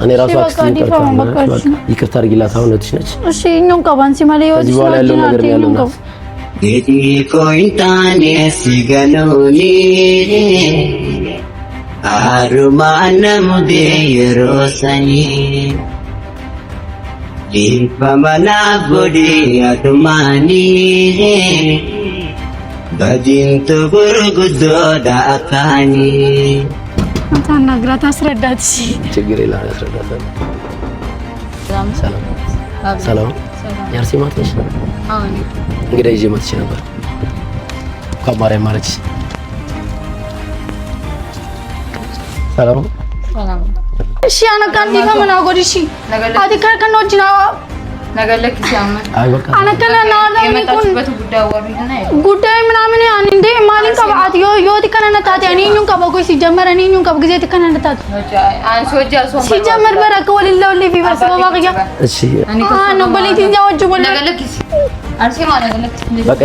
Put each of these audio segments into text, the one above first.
እኔ ራሱ አክስቴ ይቅርታ አድርጊላት አሁን እህትሽ ነች እሺ እኛም ቀባንሲ ማለት ይወድሽ ነው ጌዲ ኮይታኔ ሲገኖኒ አሩማነ ሙዴ የሮሰኒ ሊፈመና ጎዲ አዱማኒ በጂንቱ ጉርጉዶ ዳአካኒ አንተና ግራት አስረዳት ችግር የለም አስረዳት ሰላም ሰላም ያርሲ ማጥሽ አሁን እንግዲህ ይዤ መጥቼ ነበር ከማርያም ማለች ሰላም ሰላም እሺ አና ካንዲ ከመና ጎዲሺ አዲ ከነወጅና ነገለክ ሲያመ አና ከነና ለሚኩን ጉዳይ ምናምን ያን እንዴ ማሊን ከባት ዮቲ ከነነታት ያኔኙን ከበጎ ሲጀመር እኔኙን ከበግዜ ተከነነታት አንሶጃ ሶማ ሲጀመር በረከ ወልለው ለፊ በሰበ ባቂያ እሺ አና በሌቲ ያወጅ ወለ ነገለክ አርሲማ ነገለክ በቃ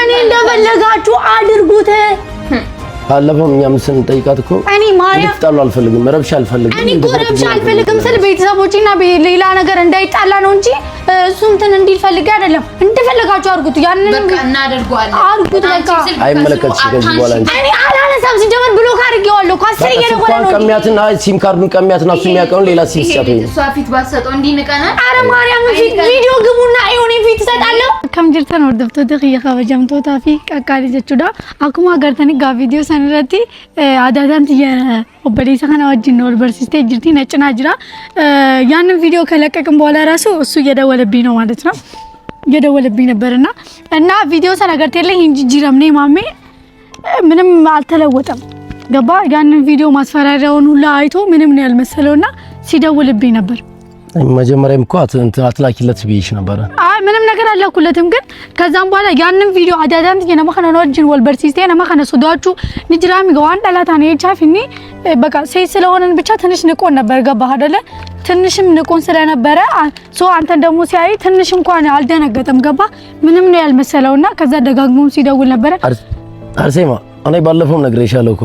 እኔ እንደፈለጋችሁ አድርጉት ባለፈውም እኛም ስንጠይቃት እኮ እኔ ማርያም እንድትጣሉ አልፈልግም ረብሻ አልፈልግም እኔ ረብሻ አልፈልግም ስለ ቤተሰቦችና ሌላ ነገር እንዳይጣላ ነው እንጂ እሱ እንትን እንዲል ፈልጌ አይደለም እንደፈለጋችሁ አድርጉት ያንን በቃ እናደርጋለን አድርጉት በቃ አይመለከትሽ ከዚህ በኋላ እኔ አላነሳም ሲጀመር ብሎክ አድርጌዋለሁ ካስር እየደወለ ነው ቀሚያትና ሲም ካርዱን ቀሚያትና እሱ የሚያውቀው ሌላ ሲም ሲያተኝ እሷ ፊት ባሰጠው እንዲንቀናል አረ ማርያም ፊት ቪዲዮ ግቡና አይሆን ፊት ሰጣለሁ ከምጅርተን ወርደፍቶ ደቂያ ከበጀምቶ ታፊ ቀቃሊ ጀቹዳ አኩማ ገርተኒ ጋ ቪዲዮ ሰንረቲ አዳዳንት የኦበዴሳ ከና ወጅን ነው በርሲስቴ ጅርቲ ነጭና ጅራ ያንን ቪዲዮ ከለቀቅን በኋላ ራሱ እሱ እየደወለብኝ ነው ማለት ነው እየደወለብኝ ነበርና እና ቪዲዮ ሰነገርተልኝ እንጂ ጅራምኔ ማሜ ምንም አልተለወጠም ገባ ያንን ቪዲዮ ማስፈራሪያውን ሁሉ አይቶ ምንም ነው ያልመሰለውና ሲደውልብኝ ነበር መጀመሪያም እኮ አትላኪለት ብዬሽ ነበር አይ ምንም ነገር አላኩለትም ግን ከዛም በኋላ ያንን ቪዲዮ አዳዳንት የነማከነ ነው ጅን ወልበርሲስቴ ነማከነ ሱዳቹ ንጅራሚ ጋዋን ዳላታኔ ቻፊኒ በቃ ሴት ስለሆነን ብቻ ትንሽ ንቆን ነበር ገባ አይደለ ትንሽም ንቆን ስለነበረ ሶ አንተ ደግሞ ሲያይ ትንሽ እንኳን አልደነገጠም ገባ ምንም ነው ያልመሰለውና ከዛ ደጋግሞም ሲደውል ነበር አርሴማ እኔ ባለፈው ነግሬሻለሁ እኮ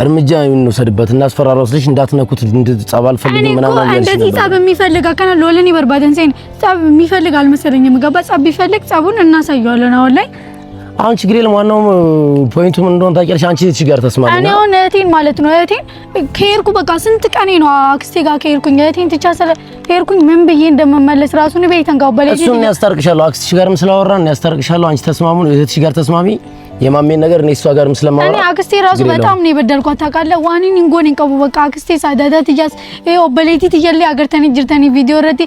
እርምጃ እንወሰድበት እና አስፈራራውልሽ እንዳትነኩት እንድትጻባል ፈልግ ምናምን ያልሽ ነበር እንደዚህ ጻብ የሚፈልግ አከና ሎለኒ በርባደን ሰይን ጻብ የሚፈልግ አልመሰለኝም ገባ ጻብ ቢፈልግ ጻቡን እናሳየዋለን አሁን ላይ አሁን ችግር የለም ዋናው ፖይንቱ ምን እንደሆነ ታውቂያለሽ አንቺ እዚህ ጋር ተስማማና እኔ አሁን እህቴን ማለት ነው እህቴን ከሄድኩ በቃ ስንት ቀኔ ነው አክስቴ ጋር ከሄድኩኝ እህቴን ትቻሰለ ከሄድኩኝ ምን ብዬ እንደመመለስ ራሱን ቤተን ጋር በለጂ እሱን ያስታርቅሻለሁ አክስትሽ ጋርም ስላወራን ያስታርቅሻለሁ አንቺ ተስማሙ እህትሽ ጋር ተስማሚ የማሜን ነገር እኔ እሷ ጋርም ስለማወራ እኔ አክስቴ ራሱ በጣም ነው የበደልኳት ታውቃለህ ዋኒን እንጎን እንቀቡ በቃ አክስቴ ሳዳዳት ይያስ ኦበሌቲ ትየለ አገርተን ጅርተን ቪዲዮ ረቲ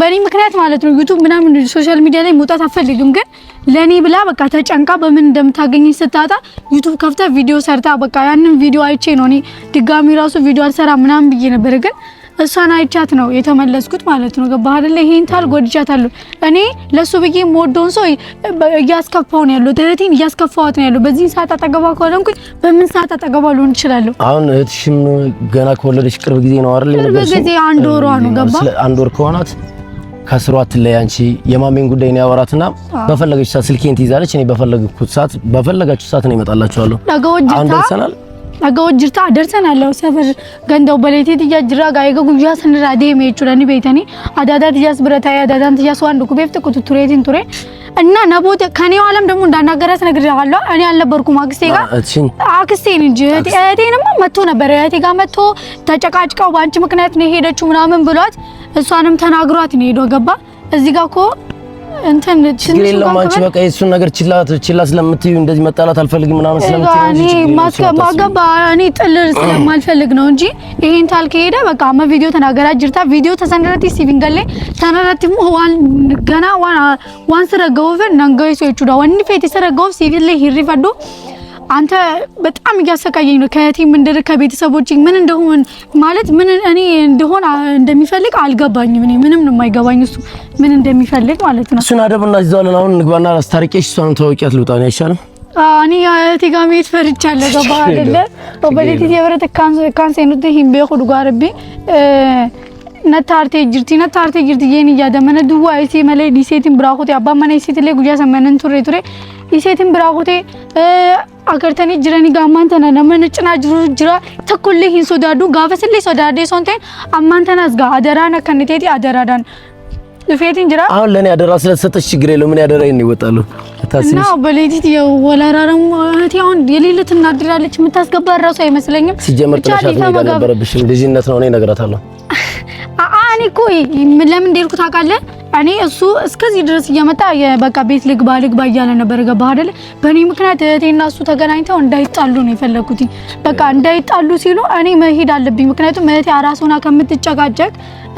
በኔ ምክንያት ማለት ነው ዩቲዩብ ምናምን ሶሻል ሚዲያ ላይ መውጣት አፈልግም ግን ለኔ ብላ በቃ ተጨንቃ በምን እንደምታገኝ ስታጣ ዩቲዩብ ከፍታ ቪዲዮ ሰርታ በቃ ያንን ቪዲዮ አይቼ ነው እኔ ድጋሚ ራሱ ቪዲዮ አልሰራ ምናምን ብዬ ነበር ግን እሷን አይቻት ነው የተመለስኩት ማለት ነው ገባህ አይደለ ይሄን ታል ጎድቻታለሁ እኔ ለሱ ብዬ ሞዶን ሰው ያስከፋው ነው ያለው እህቴን ያስከፋዋት ነው ያለው በዚህ ሰዓት አጠገባ ከሆንኩኝ በምን ሰዓት አጠገባ ልሆን ይችላል አሁን እህትሽም ገና ከወለደች ቅርብ ጊዜ ነው አይደል ቅርብ ጊዜ አንድ ወሯ ነው ገባህ አንድ ወር ከሆናት ከስሯ አትለይ አንቺ የማሜን ጉዳይ ነው ያወራትና በፈለገች ሰዓት ስልኬን ትይዛለች እኔ በፈለግኩት ሰዓት በፈለጋችሁ ሰዓት ነው ይመጣላችኋለሁ አሁን ደርሰናል አገወጅርታ ደርሰናል ሰፈር ገንደው በሌቲ ትያጅራ ጋይገ ጉያ ሰንራ ዴም ይቹላኒ ቤተኒ አዳዳት ያስ ብረታ አዳዳንት ያስ ዋንዱ ኩቤፍት ኩቱቱሬቲን ቱሬ እና ነቦት ከኔው ዓለም ደግሞ እንዳናገራት ነግሬሃለሁ እኔ አልነበርኩም አክስቴ ጋር አክስቴን እንጂ እህቴንማ መጥቶ ነበር እህቴ ጋር መጥቶ ተጨቃጭቀው ባንቺ ምክንያት ነው ሄደችው ምናምን ብሏት እሷንም ተናግሯት ነው ሄዶ ገባ እዚህ ጋር እኮ እንትን ችግር የለውም አንቺ በቃ የእሱን ነገር ችላ ስለምትዩ እንደዚህ መጣላት አልፈልግም ምናምን ስለምትዩ እኔ ማገባ እኔ ጥል ስለማልፈልግ ነው እንጂ ይሄን ታልከ ሄደ በቃ ቪዲዮ ተናገራ ጅርታ ቪዲዮ ተሰንደረቲ ሲቪንገለ ተናራቲሙ ገና ዋን ሰረገው ነንገይሶ ይቹዳ ወንድ ፌት ሰረገው ሲቪል ላይ ይሪፈዶ አንተ በጣም ያሰቃየኝ ነው ከቲም እንደር ከቤተሰቦች ምን እንደሆነ ማለት ምን እኔ እንደሆነ እንደሚፈልግ አልገባኝም እኔ ምንም ነው የማይገባኝ እሱ ምን እንደሚፈልግ ማለት ነው እሱን አደብና ይዛለን አሁን ንግባና አስታርቄሽ እሷን ተወቂያት ልውጣ ነው አይሻልም እኔ እህቴ ጋር መሄድ ፈርቻለሁ ገባ አይደለ በበሌቲ የብረት ካንሰኑት ሂምቤ ኹድ ጋርቢ ነታርቴ ጅርቲ የኔ ያደመነ ዱዋ አይሲ መለ ዲሴቲን ብራኹት ያባመነ ሲት ላይ ጉያ ሰመነን ቱሬ ኢሴቲን ብራቁቴ አገርተኒ ጅረኒ ጋማንተና ነመንጭና ጅራ ተኩልህ ሶዳዱ ጋፈስሊ ሶዳዴ ሶንቴን አማንተናስ ጋ አደራና ከነቴቲ አደራዳን ለፌቲን ጅራ አሁን ለኔ አደራ ስለተሰጠች ችግር የለው ምን ያደራኝ ነው ይወጣሉ ታስቢ ነው በሌቲት ወላራራም እህቴውን የሌለት እናድራለች የምታስገባ ራሱ አይመስለኝም ሲጀመር ጥላሻት ነው ነበረብሽ ልጅነት ነው እኔ ነግራታለሁ አኒ ኮይ ለምን እንደልኩ ታውቃለህ እኔ እሱ እስከዚህ ድረስ እየመጣ በቃ ቤት ልግባ እያለ ነበር ገባ አይደል በእኔ ምክንያት እህቴና እሱ ተገናኝተው እንዳይጣሉ ነው የፈለኩት በቃ እንዳይጣሉ ሲሉ እኔ መሄድ አለብኝ ምክንያቱም እህቴ አራሱና ከምትጨቃጨቅ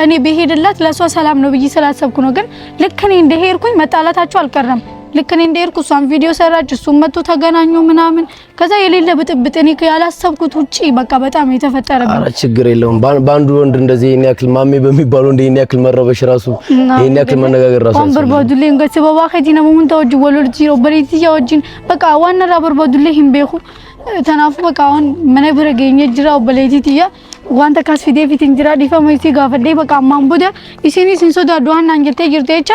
እኔ በሄድላት ለሷ ሰላም ነው ብዬ ስላሰብኩ ነው ግን ልክ እኔ እንደሄድኩኝ መጣላታቸው አልቀረም ልክ እኔ እንደሄድኩ እሷን ቪዲዮ ሰራች እሱም መጥቶ ተገናኙ ምናምን ከዛ የሌለ ብጥብጥ እኔ ያላሰብኩት ውጪ በቃ በጣም የተፈጠረብኝ አረ ችግር የለውም ባንዱ ወንድ እንደዚህ የኔ ያክል ማሜ በሚባለው እንደ የኔ ያክል መረበሽ ራሱ የኔ ያክል መነጋገር ራሱ ወንበር በዱሌ እንገስ በባኸዲና ሙን ተወጅ ወሎልጂ በሪቲ ያወጅን በቃ ዋና ራበር በዱሌ ሂምቤኹ ተናፉ በቃ አሁን ምን ብረገኝ ጅራው በሌቲያ ዋንተ ካስፊ ዴቪት እንጅራ ዲፋማይቲ ጋፈዴ በቃ ማምቡደ ኢሲኒ ሲንሶዳ ዱሃና እንጀቴ ይርቴቻ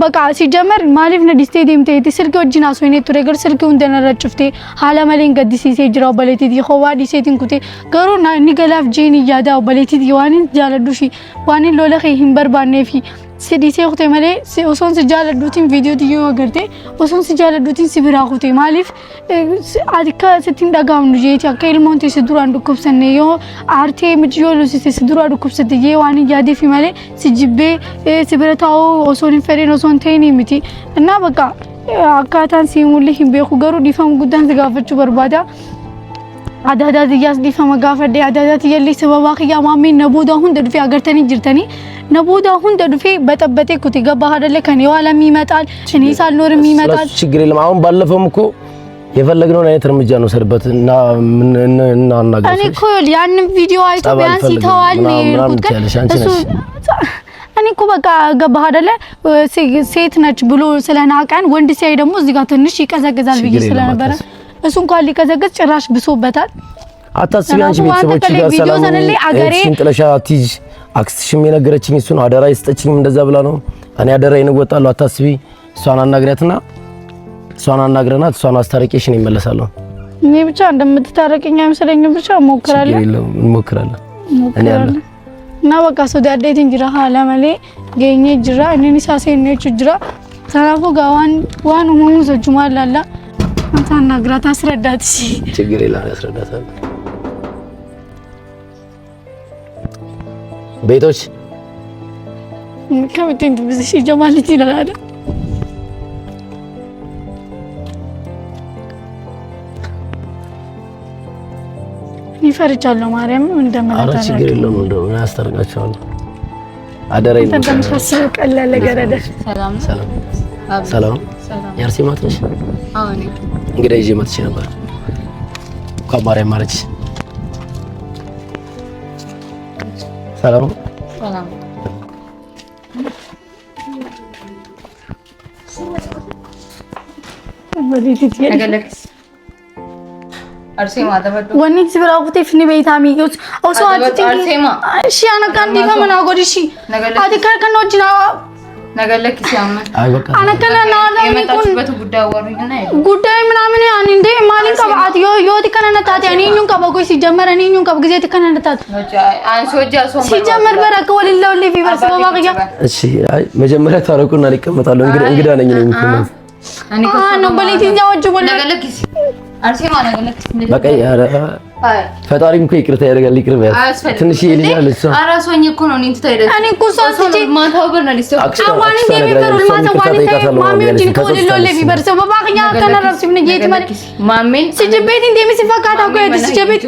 በቃ ሲጀመር ማሊፍ ነው ዲስቴዲየም ተይት ስልክ ወጅና ሶይኔ ቱሬገር ስልክ እንደነረጭፍቴ ሐላ መሌን ገዲሲ ሲጅራው በሌቲት ይኸዋ ዲሴቲን ኩቴ ገሩና ንገላፍ ጂኒ ያዳው በሌቲት ይዋኒን ጃለዱሺ ዋኒን ሎለኺ ሂምበር ባኔፊ ሲዲሴ ኩቴ መሌ ኦሶን ሲጃለዱቲን ቪዲዮ ዲዮ ወገርቴ ኦሶን ሲጃለዱቲን ሲብራ ኩቴ ማሊፍ አድካ ስቲን ዳጋም ነው ጄቲ አከይል ሞንቴ ሲዱራ አንዱኩብሰነ ዮ አርቴ ምጅዮሉ ሲዱራ አንዱኩብሰተ የዋኒ ያዲፊ መሌ ሲጅቤ ሲብረታው ኦሶን ፈሬን ኦሶን ተይኒ ሚቲ እና በቃ አካታን ሲሙልህ ቢኹ ገሩ ዲፋም ጉዳን ዝጋፈቹ በርባዳ አዳዳ ዲያስ ዲፋም ጋፈደ አዳዳ የሊ ሰበባኺ ያማሚ ነቡዳ ሁን ደድፊ አገርተኒ ጅርተኒ ነቡዳ ሁን ደድፊ በጠበጤ ኩቲ ገባ አይደለ ከኔ ኋላም ይመጣል እኔ ሳልኖርም ይመጣል ችግር የለም አሁን ባለፈውም እኮ የፈለግነው አይነት እርምጃ ነው ሰርበት እና እናናገር እኔ እኮ ያንን ቪዲዮ አይቶ ቢያንስ ይተዋል ነው የልኩት እሱ እኔ እኮ በቃ ገባ አይደለ ሴት ነች ብሎ ስለናቀን ወንድ ሲያይ ደግሞ እዚህ ጋር ትንሽ ይቀዘቅዛል ብዬ ስለነበረ እሱ እንኳን ሊቀዘቅዝ ጭራሽ ብሶበታል አታስቢ አንቺ ቤተሰቦች ጋር ሰላም እሺን ጥለሻ አትይዝ አክስትሽም የነገረችኝ እሱ ነው አደራ ይስጠችኝ እንደዛ ብላ ነው እኔ አደራዬን እወጣለሁ አታስቢ እሷን አናግሪያትና እሷን አናግረናት እሷን አስታርቂሽን ይመለሳለሁ እኔ ብቻ እንደምትታረቀኝ አይመስለኝም ብቻ ሞክራለሁ እኔ አለ እና በቃ ሶዳዴት እንጅራ ሐላማሌ ገኘ ጅራ እኔ ሳሴ ነች ጅራ ተራፎ ጋዋን ዋን ሆሙ ዘጁማል አላ አንተና ግራት አስረዳት እሺ ችግር የለም ያስረዳታል ቤቶች ከመተን ብዙ ጀማል ይላል ይፈርቻለሁ ማርያም እንደማላታ አረ ችግር የለም እንደው ያስተርጋቸዋል አደረኝ ተንተምታስብ ቀላል ገረደ ሰላም ሰላም ያርሲ ማትነሽ አዎ ነኝ እንግዲህ ይዤ መጥቼ ነበር ከማርያም ማለች ሰላም ወዲት ያገለክስ አርሴማ ተበዱ ወኒ ሲብራውቴ ፍኒ ቤታሚዮች ኦሶ አርሴማ እሺ አና ካንዲ ከመና ጎዲሺ አዲካር ከኖጅና ነገለክስ ያማ አይ በቃ አና ከና የመጣችበት ጉዳይ ወሩኝና ጉዳይ ምናምን ያን እንደ ማሊን ከባት ዮቲ ከነነታት ያኔኙን ከበጎይ ሲጀመር እኔኙን ከበጊዜ ተከነነታት አንሶጃ ሶማ ሲጀመር በረከ ወልለው ሊቪ በሰባ ባቂያ እሺ አይ መጀመሪያ ታረቁና ሊቀመጣሉ እንግዳ ነኝ ነኝ እኔ ነው በሌት ያወጅ ወለ ነገለክስ አርሴማ ነገለክስ በቃ ፈጣሪም እኮ ይቅርታ ያደርጋል ይቅርብ ትንሽ ይልኛል እሷ አራሶኝ እኮ ነው እንት ታይደ እኔ እኮ ሳስጂ ማታው በርናሊስ አዋን እንደሚፈሩ ማታው ዋን ማሚዎችን ኮልሎ ለቢበር ሰው ባቅኛ ከነረብስ ምን ጌት ማለት ማሜን ሲጀቤት እንደሚስፈካታው ቆይ ሲጀቤት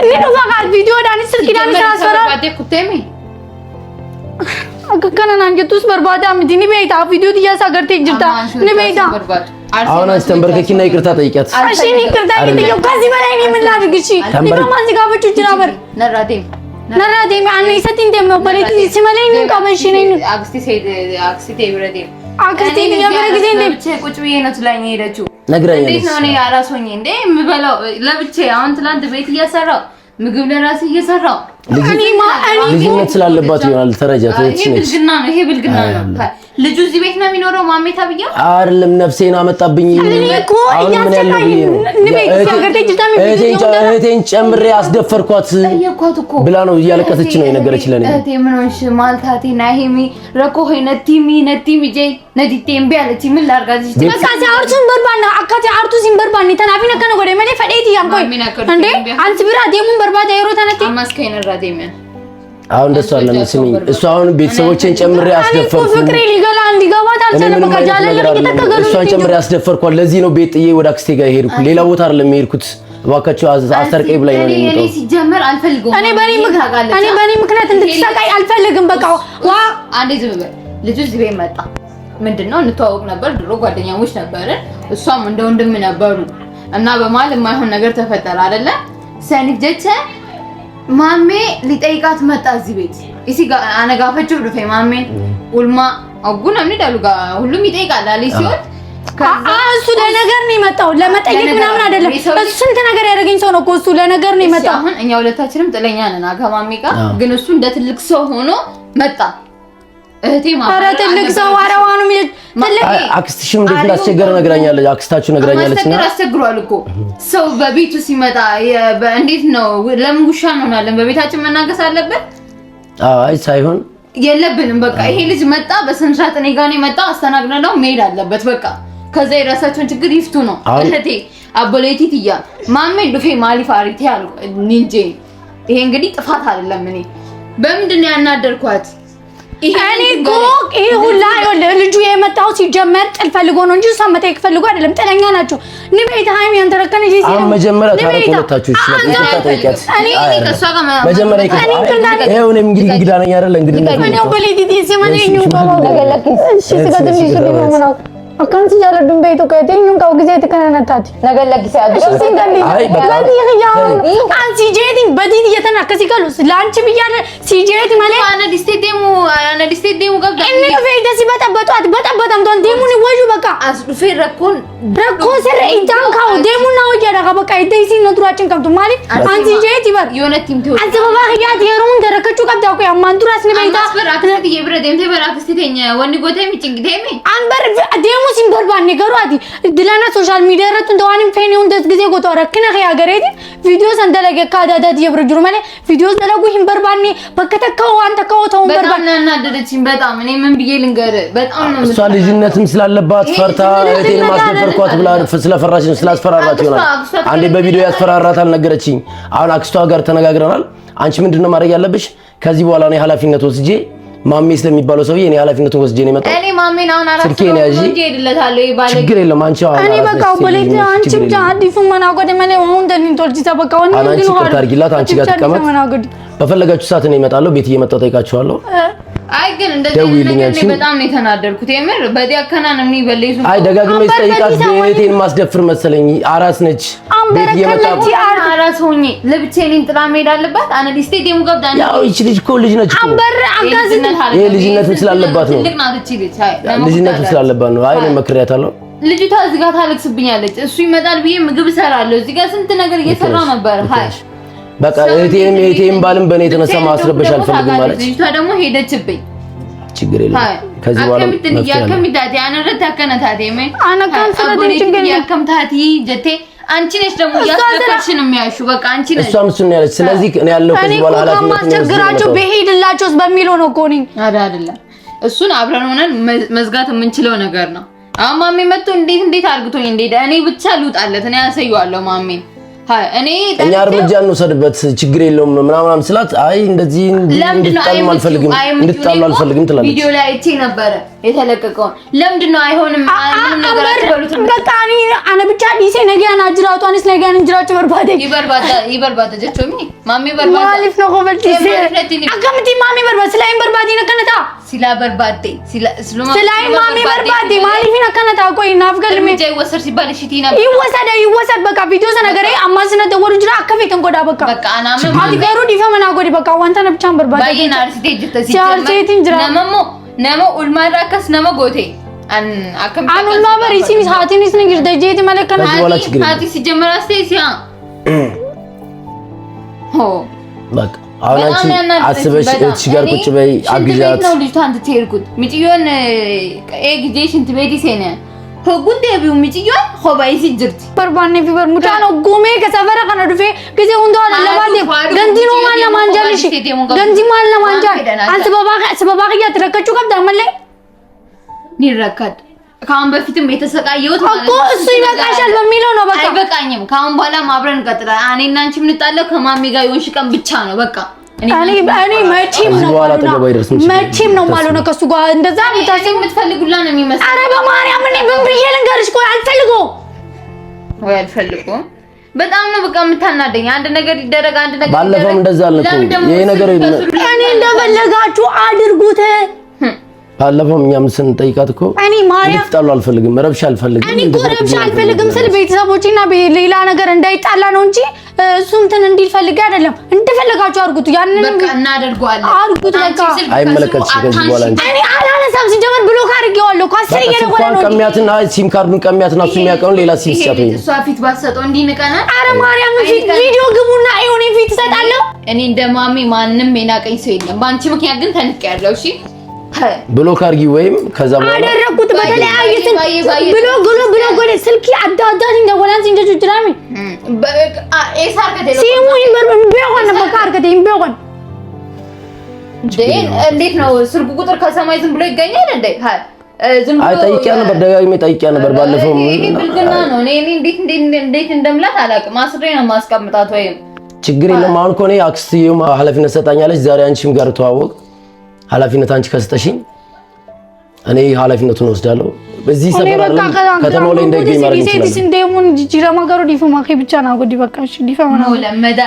እኔ ነው ጋር ቪዲዮ ዳኒ ስልክ ዳኒ ስራሰራ ባዴ ኩቴሚ አከከናን አንጀቱስ በርባዳ ምዲኒ ቤታ ቪዲዮ ዲያሳገርቴ ጅርታ ንቤታ አሁን አስተንበርከኪና ይቅርታ ጠይቂያት እሺ ይቅርታ ይጠይቀው ከዚህ በላይ እኔ ምን ላድርግ እሺ ዲማማን ዝጋበቹ ጅራበር ነራዴም አኔ ሰቲን ደም በሬት ሲመለኝ ቀበሽ ነኝ አክስቴ ብረዴ አክስቴ የበረ ጊዜ እንደ ቁጭ ብዬ ነው ትላኝ ሄደችው ነግራኝ እንዴት ነው እኔ አራሶኝ እንዴ ምበላው ለብቻ አሁን ትላንት ቤት እያሰራው ምግብ ለራስ እየሰራው ልጅነት ስላለባት ይሆናል ተረጃት እቺ ነች ይሄ ብልግና ነው ልጁ እዚህ ቤት ነው የሚኖረው ማሜ ታብያ አይደለም ነፍሴን አመጣብኝ አሁን ምን ያለው እህቴን ጨምሬ አስደፈርኳት ብላ ነው እያለቀሰች ነው የነገረች ለኔ እህቴ ምን ሆንሽ ማልታቴ ናሂሚ ረኮ ነቲሚ ጄ ነዲቴም ቢያለች ምን ላርጋዝሽ በቃ አርቱን በርባና አካቲ አርቱ ሲንበርባኒ ተናፊ ነከነ ጎዴ ማኔ ፈዴቲ ያምቆይ እንዴ አንቺ ብራ ደሙን በርባዳ ይሮ ተነቲ አማስከይነ ራዴም አሁን ደስ አለ መስሚኝ እሱ አሁን ቤተሰቦቼን ጨምሬ አስደፈርኩ ፍቅሬ ሊገላ እንዲገባት አልቻለም በቃ ጃለ ለምን እሷን ጨምሬ አስደፈርኳት ለዚህ ነው ቤት ጥዬ ወደ አክስቴ ጋር ሄድኩ ሌላ ቦታ አይደለም ሄድኩት እባካችሁ አስተርቀይ ብላኝ ነው የሚመጣው እኔ ሲጀመር አልፈልግም እኔ በኔ ምክንያት እንድትሰቃይ አልፈልግም በቃ ዋ አንዴ ዝም በል ልጁ እዚህ ቤት መጣ ምንድነው እንተዋወቅ ነበር ድሮ ጓደኛሞች ነበርን እሷም እንደ ወንድም ነበሩ እና በመሀል የማይሆን ነገር ተፈጠረ አይደለ ሰንጀቸ ማሜ ሊጠይቃት መጣ እዚህ ቤት እሲ ጋር አነጋፈችው ዱፌ ማሜ ኡልማ አጉና ምን ዳሉጋ ሁሉም ይጠይቃል አለ ሲወት እሱ ለነገር ነው የመጣው ለመጠየቅ ምናምን አይደለም እሱ ስንት ነገር ያደረገኝ ሰው ነው እሱ ለነገር ነው የመጣው አሁን እኛ ሁለታችንም ጥለኛ ነን አጋማሚ ጋር ግን እሱ እንደ ትልቅ ሰው ሆኖ መጣ እህቴ ኧረ ትልቅ ሰው አረዋኑ ትልቅ አክስትሽም እንዴት እንዳስቸገረ ነግራኛለች አክስታችሁ ነግራኛለችና አስቸግሯል እኮ ሰው በቤቱ ሲመጣ እንዴት ነው ለምን ጉሻ እንሆናለን በቤታችን መናገስ አለበት አይ ሳይሆን የለብንም በቃ ይሄ ልጅ መጣ በስንሻት እኔ ጋር ነው የመጣው አስተናግደነው መሄድ አለበት በቃ ከዛ የራሳቸውን ችግር ይፍቱ ነው እህቴ አቦሌቲ ትያ ማሜ ዱፌ ማሊፍ አሪቲ አሉ ኒንጄ ይሄ እንግዲህ ጥፋት አይደለም እኔ በምንድን ነው ያናደርኳት እኔ ጎቅ ይሄ ሁላ ልጁ የመጣው ሲጀመር ጥል ፈልጎ ነው እንጂ እሷ መጠየቅ ፈልጎ አይደለም ጥለኛ ናቸው ንቤት ሃይሚ አንተረከነ ጂሲ ነው መጀመሪያ ታረቆታችሁ ይችላል ይተጣጣይቀት እኔ ከሷ ጋር መጀመሪያ ይሄው እኔ እንግዲህ ነኝ አይደል እንግዲህ ነው በሌቲ ዲሲ ማነኝ ነው ተገለክ እሺ ተገደም ይችላል ነው አካንት ያለዱን ቤቱ ከደኝም ካው ጊዜ ተከናናታት ነገለክ ሲያዱ ሲንገሊ ለዲ ይያው አንቺ ጄቲ በዲት እየተናከሲ ካሉስ ላንቺ ብያለ ሲጄቲ ማለት አና ዲስቴዲሙ ገብታ እኔ ፌይደ ሲበጠበጧት በጠበጣም ዶን ዲሙን ወጁ በቃ አስዱፌ ረኮን ሰረ ኢዳን ካው ዲሙን ነው ያደረጋ በቃ ኢደይሲ ነጥሯችን ከብቱ ማለት አንቺ ጄቲ በር የሆነቲም ተው አዘባባ ያት የሩን ደረከቹ ቀብታ እኮ ያማንቱራስ ለቤታ አስበራት ይብረ ደምቴ በራክስቴኛ ወንድ ጎቴ ሚጭንግቴሚ አንበር ዲሙ ሲንበርባን ነገሯት ድላና ሶሻል ሚዲያ ረቱ እንደዋንም ፌኒው እንደት ጊዜ ጎቶ ረክነ ያገሬት ቪዲዮ ሰንደለገ ካዳዳት የብርጁሩ ማለት ቪዲዮ ዘለጉ ይንበርባን በከተከው አንተ ከወተው በርባን እናናደደችኝ በጣም እኔ ምን ብዬ ልንገር በጣም ነው እሷ ልጅነትም ስላለባት ፈርታ እህቴን ማስደፈርኳት ብላ ስለፈራች ነው ስላስፈራራት ይሆናል አንዴ በቪዲዮ ያስፈራራት አልነገረችኝ አሁን አክስቷ ጋር ተነጋግረናል አንቺ ምንድነው ማድረግ ያለብሽ ከዚህ በኋላ ነው ኃላፊነት ወስጄ ማሜ ስለሚባለው ሰውዬ እኔ ኃላፊነቱን ወስጄ ነው የመጣው እኔ ማሜን አሁን አራስ ነው እንጂ ሄድለታለሁ ይባላል ችግር የለም አንቺ አሁን እኔ በቃ በሌት አንቺ ብቻ አዲፉ መናጎደ ማለ ወሁን እንደንቶልጂ ተበቃው ነው አንቺ ከታርጊላት አንቺ ጋር ተቀመጥ በፈለጋችሁ ሰዓት ነው እመጣለሁ ቤት እየመጣሁ ጠይቃችኋለሁ አይ ግን እንደዚህ በጣም ነው የተናደርኩት የምር በዲያ ከናን ምን ይበለይሱ አይ ደጋግሜ ጠይቃት ቤቴን ማስደፍር መሰለኝ አራስ ነች ቤት እየመጣሁ አራስ ሆኜ ለብቻዬን ጥላ መሄድ አለባት አነ ዲስቴዲየም ገብታ ያው እቺ ልጅ እኮ ልጅ ነች አንበር አጋዝ ይሄ ልጅነት ስላለባት ነው ትልቅ ናት እቺ ልጅ አይ ልጅነት ስላለባት ነው አይ መክሪያታለሁ ልጅቷ እዚህ ጋር ታለቅስብኛለች እሱ ይመጣል ብዬ ምግብ እሰራለሁ እዚህ ጋር ስንት ነገር እየሰራው ነበር ሃይ በቃ እህቴም ባልም በኔ የተነሳ ማስረበሽ አልፈልግም ማለት ልጅቷ ደግሞ ሄደችብኝ ችግር የለም ከዚህ በኋላ ያከምታቲ አነረታ ከነታቲ ምን አናካን ስለዚህ ችግር ያከምታቲ ጀቴ አንቺ ነሽ ደግሞ ያስከፈርሽን የሚያሹ በቃ አንቺ ነሽ እሷም እሱን ያለች ስለዚህ እኔ ያለው ከዚህ በኋላ ኃላፊነት ማስቸግራቸው በሄድላቸውስ በሚለው ነው እኮ ነኝ አይደለም እሱን አብረን ሆነን መዝጋት የምንችለው ነገር ነው አሁን ማሜ መጥቶ እንዴት አርግቶኝ እኔ ብቻ ልውጣለት እኔ ያሳየዋለሁ ማሜን እኔ እርምጃ እንውሰድበት ችግር የለውም ምናምን ስላት አይ እንደዚህ እንድትጣሉ አልፈልግም ትላለች ቪዲዮ ላይ አይቼ ነበር የተለቀቀው ለምንድነው አይሆንም ምንም ነገር አትበሉት በቃ እኔ ብቻ ዲሴ ነገያን አጅራቷንስ ነገያን እንጅራቸው በርባቴ ይበርባቴ ጀቾሚ ማሜ በርባቴ ማሊፍ ነው ኮበልቲ አከምቲ ማሜ በርባቴ ስላይ በርባቴ ነከነታ ሲላ በርባቴ ስላይ ማሜ በርባቴ ማሊፍ ነከነታ ቆይ ናፍገልሜ ጀይ ወሰር ሲባል እሺ ቲና ይወሰድ በቃ ቪዲዮ ሰነገሬ አማስነ ደወሩ ጅራ አከፈት እንቆዳ በቃ አዲገሩ ዲፈመና ጎዲ በቃ ዋንታ ነብቻን በርባቴ ባይና አርሲቴጅ ተሲጀማ ነሞ ኡልማራከስ ነሞ ጎቴ አኑላ በሪሲኒ ሳቲኒስ ንግር ደጄት መለከና አቲ ሲጀመር አስተሲያ ሆ በቃ አሁን አንቺ አስበሽ እቺ ጋር ቁጭ በይ አግዣት ነው ልጅቷ አንተ ትሄድኩት ሚጪዮን ኤግዚሽን ትቤዲሴነ ሆጉንዴ ቢው ሚጪዮን ሆባይ ሲጅርት በርባኔ ፊበር ሙታኖ ጉሜ ከሰፈራ ከነ ዱፌ ጊዜ ሁንዶን ለባዴ ገንዲኖ ማለ ማንጃልሽ ገንዲ ማለ ማንጃል አንተ ሰባባ ያትረከቹ ከብዳ መለ ኒረከድ ካሁን በፊትም የተሰቃየሁት ማለት ነው እሱ ይበቃሻል በሚለው ነው በቃ አይበቃኝም ካሁን በኋላ ማብረን እንቀጥላለን እኔና አንቺ የምንጣለው ከማሚ ጋር የሆንሽ ቀን ብቻ ነው በቃ እኔ መቼም ነው ማለት ነው ከሱ ጋር እንደዛ ምታሰብ የምትፈልጉላ ነው የሚመስለው አረ በማርያም እኔ ምን ብዬ ልንገርሽ ቆይ አልፈልገውም በጣም ነው በቃ የምታናደኝ አንድ ነገር ይደረግ አንድ ነገር ባለፈው እንደዛ አልኩ ይሄ ነገር እኔ እንደፈለጋችሁ አድርጉት ባለፈው እኛም ስንጠይቃት እኮ እኔ ማርያም ልትጣሉ አልፈልግም ረብሻ አልፈልግም እኔ ረብሻ አልፈልግም ስለ ቤተሰቦችና ሌላ ነገር እንዳይጣላ ነው እንጂ እሱ እንትን እንዲል ፈልጌ አይደለም እንደፈለጋችሁ አድርጉት ያንን በቃ እናደርጋለን አድርጉት በቃ አይመለከትሽ ከዚህ በኋላ እኔ አላነሳም ሲጀመር ብሎክ አድርጌዋለሁ ካስር እየደወለ ነው ቀሚያትና ሲም ካርዱን ቀሚያትና እሱ የሚያውቀው ሌላ ሲም ሲያፈኝ እሷ ፊት ባሰጠው እንዲንቀና አረ ማርያም ፊት ቪዲዮ ግቡና አይሆን ፊት ሰጣለሁ እኔ እንደማሚ ማንንም የናቀኝ ሰው የለም ባንቺ ምክንያት ግን ተንቀያለሁ እሺ ብሎክ አድርጊ ወይም ከዛ በኋላ አደረኩት በተለያየ ብሎ ስልኪ አዳዳኝ እንደወላንስ እንደጁ ድራሚ ኤሳር ከደለ ሲሙ ይመርም ቢሆን በቃር ከደም ቢሆን እንዴት ነው ስልኩ ቁጥር ከሰማይ ዝም ብሎ ይገኛል እንዴ ዝም ብሎ ጠይቂያ ነበር ደጋግሜ ጠይቂያ ነበር ባለፈው ብልግና ነው እኔ እንዴት እንደምላት አላውቅም አስሬ ነው ማስቀምጣት ወይም ችግር የለም አሁን እኮ እኔ አክስቴም ኃላፊነት ሰጣኛለች ዛሬ አንቺም ጋር ተዋወቅ ኃላፊነት አንቺ ከስተሽኝ እኔ ኃላፊነቱን ወስዳለሁ በዚህ ሰፈር አይደለም ከተማው ላይ እንደገኝ ማድረግ ይችላል እንደሙን ጂራማ ጋር ዲፎማ ከብቻ ነው ጎዲ በቃሽ ዲፎማ ነው ለመዳ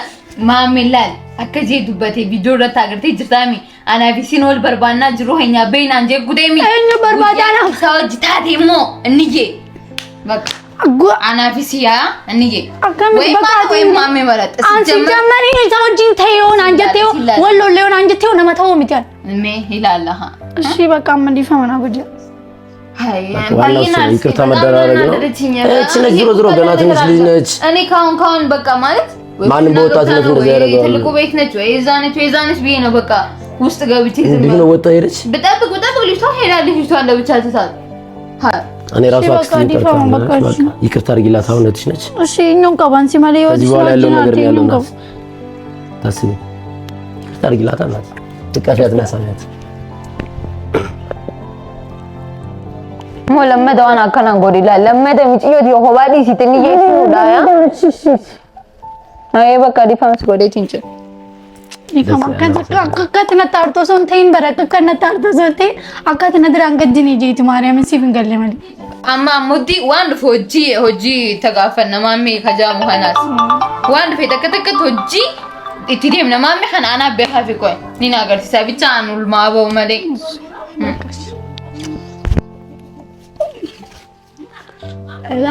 ማሚላል አከጂ ዱበቴ ቪዲዮ ረታግርቴ ጅታሚ አናፊሲኖል በርባና ጅሮኸኛ በይና እንጀ ጉዴሚ እኛ በርባዳና ሰውጅ ታቴሞ እንዬ በቃ አናፊሲያ እንዬ ወይ ማሚ ማለት ሲጀመር ይሄ ሰውጅን ተይውን አንጀቴው ወሎ ለውን አንጀቴው ነመታው ምትያል ሜ ይላልሃ እሺ በቃ ምን ዲፈመና ጉዲ ሃይ ባይና ይቅርታ መደራረግ ነው እቺ ነች ዞሮ ገና ትንሽ ልጅ ነች እኔ ካሁን በቃ ማለት ማንም በወጣትነት እንደዛ ያደርጋል ትልቁ ቤት ነች ወይ እዛነች ብዬ ነው በቃ ውስጥ ገብቼ ዝም ብሎ ወጣ ሄደች በጣም ልጅቷ ሄዳለች ልጅቷ ለብቻ ትታል እኔ ራሱ ይቅርታ አድርጊላት አሁን ነትሽ ነች እሺ እኛም ከባንሲ ማለት ከዚህ በኋላ ያለው ነገር ነው ያለው ናት ታስቢ ይቅርታ አድርጊላት አላት ትቀፊያት ናሳኛት ለመደዋን አከና ጎዲላ ለመደ ምጭዮት የሆባዲ ሲትኒ ይሱዳያ አይ በቃ ዲፋንስ ጎዴት እንጂ ዲፋማ ከከተና ታርቶ ሶንቴን በረከከና ታርቶ ሶንቴ አካተና ድራን ገድኒ ጂት ማርያም ሲፍን ገለመል አማ ሙዲ ዋንድ ሆጂ ተጋፈና ማሚ ከጃሙ ኸናስ ዋንድ ፈተከተከት ሆጂ ኢቲዲም ነማሚ ኸና አና በሃፊ ቆይ ኒና ገርሲሳ ብቻ አኑል ማባው መለ ላ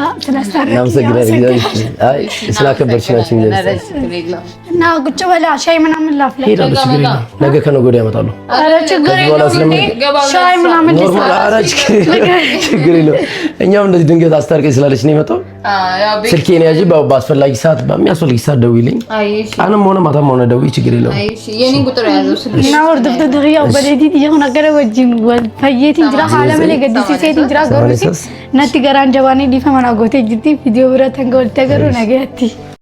ስላከበርሽ ናችሁ እና ቁጭ በላ ሻይ ምናምን ላፍላ ነገ ከነገ ወዲያ ያመጣሉ ኧረ ችግር የለውም ሻይ ምናምን ኖርማል ኧረ ችግር የለውም እኛም እንደዚህ ድንገት አስታርቀኝ ስላለች ነው የመጣው ስልኬን ያዢ በአስፈላጊ ሰዓት በሚያስፈልግ ሰዓት ደውይልኝ ቀንም ሆነ ማታም ሆነ ደውይ ችግር የለውም የኔን ቁጥር ያዘው ስልክ እና ወርድ ተደሪያው በሌዲት ይሁን ነገር ወጅን ፈየት እንጅራ ሐለመለ ገዲሲ ሴት እንጅራ ጎርሲ ነቲ ገራን ጀባኔ ዲፈመና ጎቴ ጅቲ ቪዲዮ ብረ ተንገል ተገሩ ነገያቲ